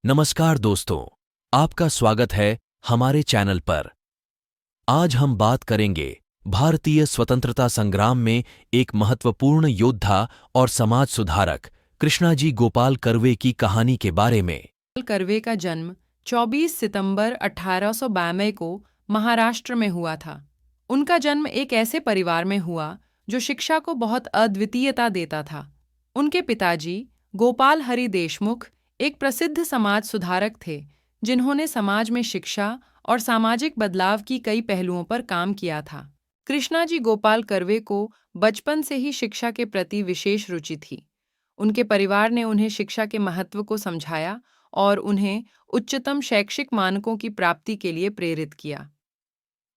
नमस्कार दोस्तों, आपका स्वागत है हमारे चैनल पर। आज हम बात करेंगे भारतीय स्वतंत्रता संग्राम में एक महत्वपूर्ण योद्धा और समाज सुधारक कृष्णाजी गोपाल कर्वे की कहानी के बारे में। कर्वे का जन्म 24 सितंबर 1892 को महाराष्ट्र में हुआ था। उनका जन्म एक ऐसे परिवार में हुआ जो शिक्षा को बहुत अद्वितीयता देता था। उनके पिताजी गोपाल हरि देशमुख एक प्रसिद्ध समाज सुधारक थे, जिन्होंने समाज में शिक्षा और सामाजिक बदलाव की कई पहलुओं पर काम किया था। कृष्णाजी गोपाल कर्वे को बचपन से ही शिक्षा के प्रति विशेष रुचि थी। उनके परिवार ने उन्हें शिक्षा के महत्व को समझाया और उन्हें उच्चतम शैक्षिक मानकों की प्राप्ति के लिए प्रेरित किया।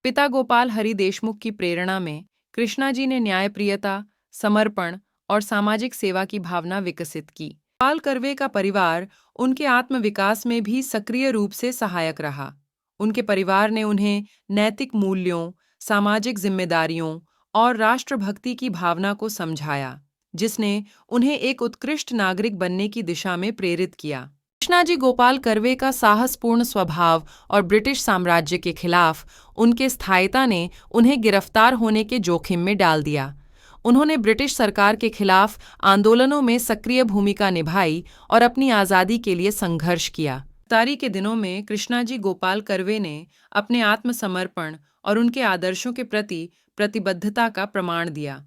पिता गोपाल हरि देशमुख की प्रेरणा में कृष्णाजी ने न्यायप्रियता, समर्पण और सामाजिक सेवा की भावना विकसित की। गोपाल कर्वे का परिवार उनके आत्मविकास में भी सक्रिय रूप से सहायक रहा। उनके परिवार ने उन्हें नैतिक मूल्यों, सामाजिक जिम्मेदारियों और राष्ट्रभक्ति की भावना को समझाया, जिसने उन्हें एक उत्कृष्ट नागरिक बनने की दिशा में प्रेरित किया। कृष्णाजी गोपाल कर्वे का साहसपूर्ण स्वभाव और ब्रिटिश साम्राज्य के खिलाफ उनके स्थायिता ने उन्हें गिरफ्तार होने के जोखिम में डाल दिया। उन्होंने ब्रिटिश सरकार के खिलाफ आंदोलनों में सक्रिय भूमिका निभाई और अपनी आज़ादी के लिए संघर्ष किया। गिरफ्तारी के दिनों में कृष्णाजी गोपाल कर्वे ने अपने आत्मसमर्पण और उनके आदर्शों के प्रति प्रतिबद्धता का प्रमाण दिया।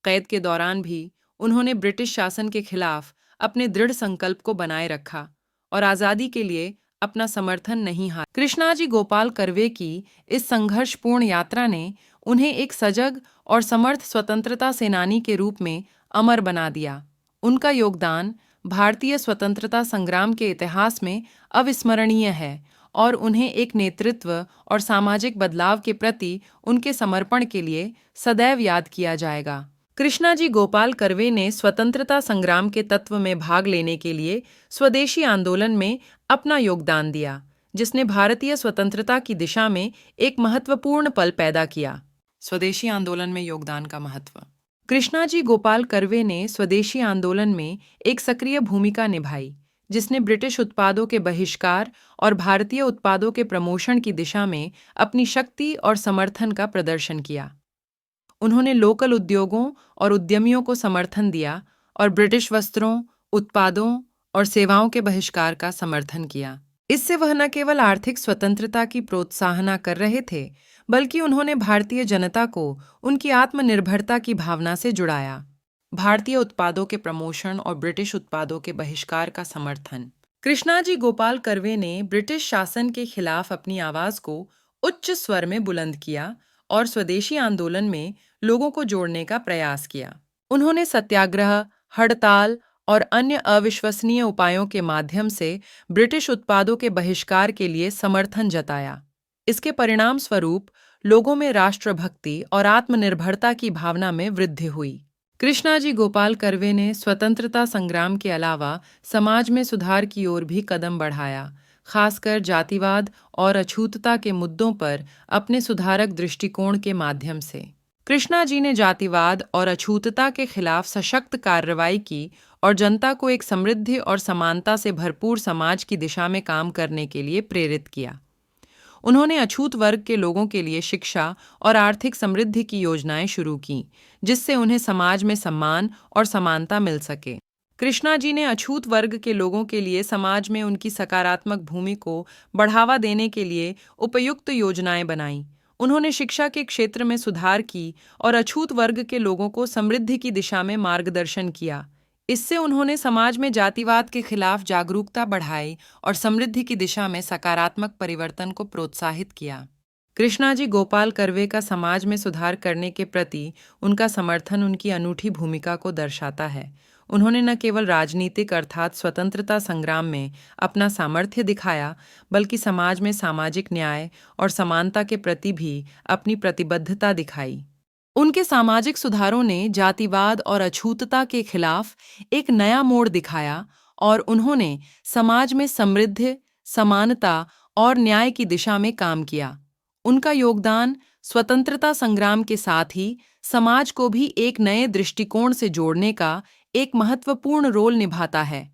कैद के दौरान भी उन्होंने ब्रिटिश शासन के खिलाफ अपने दृढ़ संकल्प को बनाए रखा और आज़ादी के लिए अपना समर्थन नहीं हारा। कृष्णाजी गोपाल कर्वे की इस संघर्षपूर्ण यात्रा ने उन्हें एक सजग और समर्थ स्वतंत्रता सेनानी के रूप में अमर बना दिया। उनका योगदान भारतीय स्वतंत्रता संग्राम के इतिहास में अविस्मरणीय है और उन्हें एक नेतृत्व और सामाजिक बदलाव के प्रति उनके समर्पण के लिए सदैव याद किया जाएगा। कृष्णाजी गोपाल कर्वे ने स्वतंत्रता संग्राम के तत्व में भाग लेने के लिए स्वदेशी आंदोलन में अपना योगदान दिया, जिसने भारतीय स्वतंत्रता की दिशा में एक महत्वपूर्ण पल पैदा किया। स्वदेशी आंदोलन में योगदान का महत्व। कृष्णाजी गोपाल कर्वे ने स्वदेशी आंदोलन में एक सक्रिय भूमिका निभाई, जिसने ब्रिटिश उत्पादों के बहिष्कार और भारतीय उत्पादों के प्रमोशन की दिशा में अपनी शक्ति और समर्थन का प्रदर्शन किया। उन्होंने लोकल उद्योगों और उद्यमियों को समर्थन दिया और ब्रिटिश वस्त्रों, उत्पादों और सेवाओं के बहिष्कार का समर्थन किया। इससे वह न केवल आर्थिक स्वतंत्रता की प्रोत्साहना कर रहे थे, बल्कि उन्होंने भारतीय जनता को उनकी आत्मनिर्भरता की भावना से जुड़ाया। भारतीय उत्पादों के प्रमोशन और ब्रिटिश उत्पादों के बहिष्कार का समर्थन। कृष्णाजी गोपाल कर्वे ने ब्रिटिश शासन के खिलाफ अपनी आवाज को उच्च स्वर में बुलंद किया और स्वदेशी आंदोलन में लोगों को जोड़ने का प्रयास किया। उन्होंने सत्याग्रह, हड़ताल और अन्य अविश्वसनीय उपायों के माध्यम से ब्रिटिश उत्पादों के बहिष्कार के लिए समर्थन जताया। इसके परिणाम स्वरूप लोगों में राष्ट्रभक्ति और आत्मनिर्भरता की भावना में वृद्धि हुई। कृष्णाजी गोपाल कर्वे ने स्वतंत्रता संग्राम के अलावा समाज में सुधार की ओर भी कदम बढ़ाया, खासकर जातिवाद और अछूतता के मुद्दों पर अपने सुधारक दृष्टिकोण के माध्यम से। कृष्णाजी ने जातिवाद और अछूतता के खिलाफ सशक्त कार्रवाई की और जनता को एक समृद्ध और समानता से भरपूर समाज की दिशा में काम करने के लिए प्रेरित किया। उन्होंने अछूत वर्ग के लोगों के लिए शिक्षा और आर्थिक समृद्धि की योजनाएं शुरू की, जिससे उन्हें समाज में सम्मान और समानता मिल सके। कृष्णाजी ने अछूत वर्ग के लोगों के लिए समाज में उनकी सकारात्मक भूमि को बढ़ावा देने के लिए उपयुक्त योजनाएं बनाईं। उन्होंने शिक्षा के क्षेत्र में सुधार की और अछूत वर्ग के लोगों को समृद्धि की दिशा में मार्गदर्शन किया। इससे उन्होंने समाज में जातिवाद के खिलाफ जागरूकता बढ़ाई और समृद्धि की दिशा में सकारात्मक परिवर्तन को प्रोत्साहित किया। कृष्णाजी गोपाल कर्वे का समाज में सुधार करने के प्रति उनका समर्थन उनकी अनूठी भूमिका को दर्शाता है। उन्होंने न केवल राजनीतिक अर्थात स्वतंत्रता संग्राम में अपना सामर्थ्य दिखाया, बल्कि समाज में सामाजिक न्याय और समानता के प्रति भी अपनी प्रतिबद्धता दिखाई। उनके सामाजिक सुधारों ने जातिवाद और अछूतता के खिलाफ एक नया मोड़ दिखाया और उन्होंने समाज में समृद्धि, समानता और न्याय की दिशा में काम किया। उनका योगदान स्वतंत्रता संग्राम के साथ ही समाज को भी एक नए दृष्टिकोण से जोड़ने का एक महत्वपूर्ण रोल निभाता है।